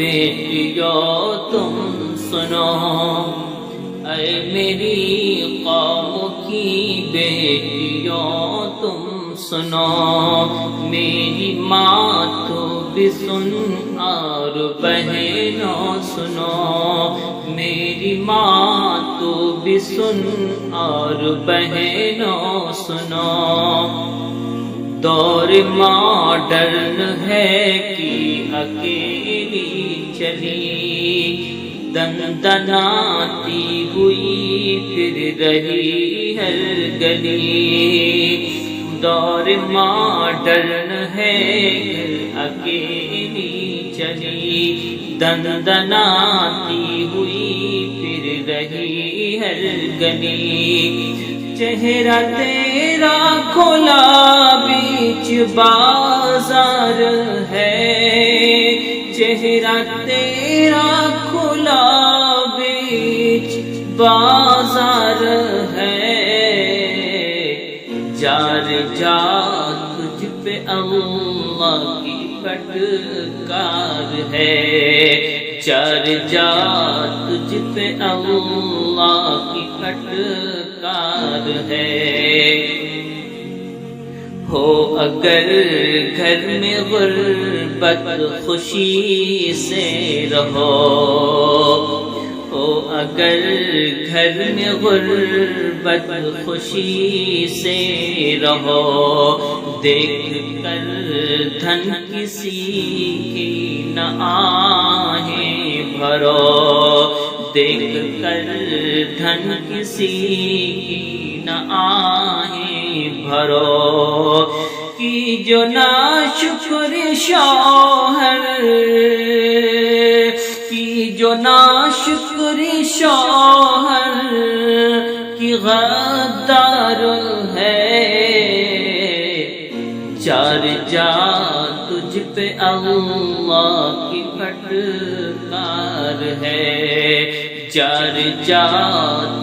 بیٹیوں تم سنو، اے میری قوم کی بیٹیوں تم سنو، میری ماں تو بھی سن اور بہنوں سنو، میری ماں تو بھی سن اور بہنوں سنو، دور ماڈرن ہے کہ اکیلی چلی، دندناتی ہوئی پھر رہی ہر گلی، دور ماڈرن ہے اکیلی چلی، دندناتی ہوئی پھر رہی ہر گلی، چہرہ تیرا کھلا بیچ بازار ہے، چہرہ تیرا کھلا بیچ بازار ہے، جار جا تجھ پہ اللہ کی پھٹکار ہے، جار جا تجھ پہ اللہ کی پھٹکار ہے، ہو اگر گھر میں غربت خوشی سے رہو، ہو اگر گھر میں غربت خوشی سے رہو، دیکھ کر دھن کسی کی نہ آہیں بھرو، دیکھ کر دھن کسی کی نہ آہیں بھرو، کی جو ناشکر شوہر، کی جو ناشکر شوہر کی غدار ہے، چار جا تجھ پہ اللہ کی پھٹکار ہے، چار جا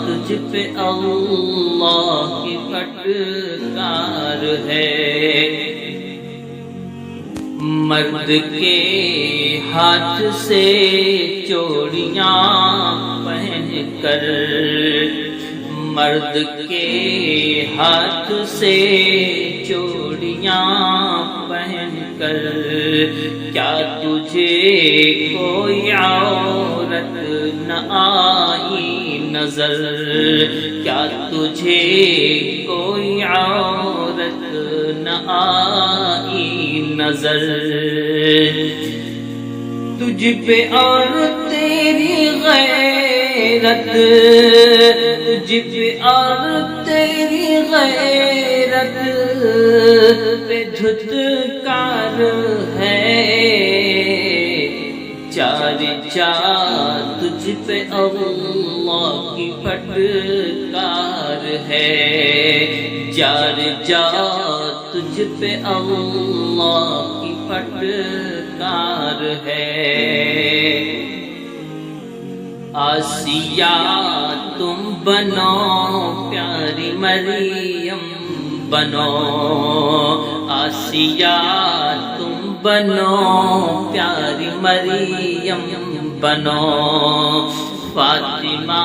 تجھ پہ اللہ کی پھٹکار ہے، مرد کے ہاتھ سے چوڑیاں پہن کر، مرد کے ہاتھ سے چوڑیاں پہن کر، کیا تجھے کوئی عورت نہ آئی نظر، کیا تجھے کوئی عورت نہ آئی نظر، تجھ پہ اور تیری غیرت، تجھ پہ اور تیری غیرت پہ دھتکار ہے، چار جا تجھ پہ اللہ کی پھٹکار ہے، چار جا تجھ پہ اللہ کی پھٹکار ہے، آسیہ تم بنو پیاری مریم بنو، آسیہ تم بنو پیاری مریم بنو، فاطمہ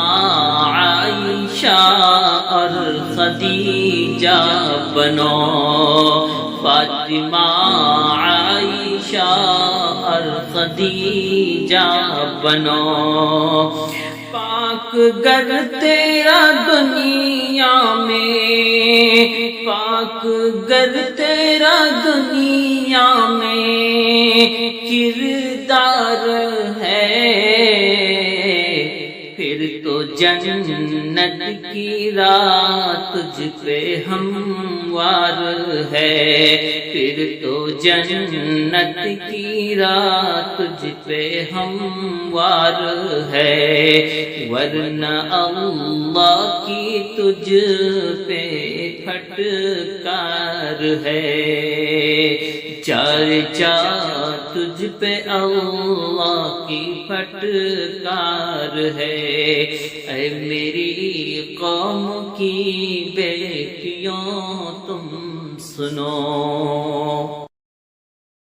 عائشہ اور خدیجہ بنو، فاطمہ عائشہ اور خدیجہ بنو، پاک گر تیرا دنیا میں، پاک گر تیرا دنیا میں کردار ہے، پھر تو جنت کی رات تجھ پہ ہموار ہے، پھر تو جنت کی رات تجھ پہ ہموار ہے، ورنہ اللہ کی تجھ پہ پھٹکار ہے، چار چا تجھ پہ اللہ کی پھٹکار ہے، اے میری قوم کی بیٹیوں تم سنو۔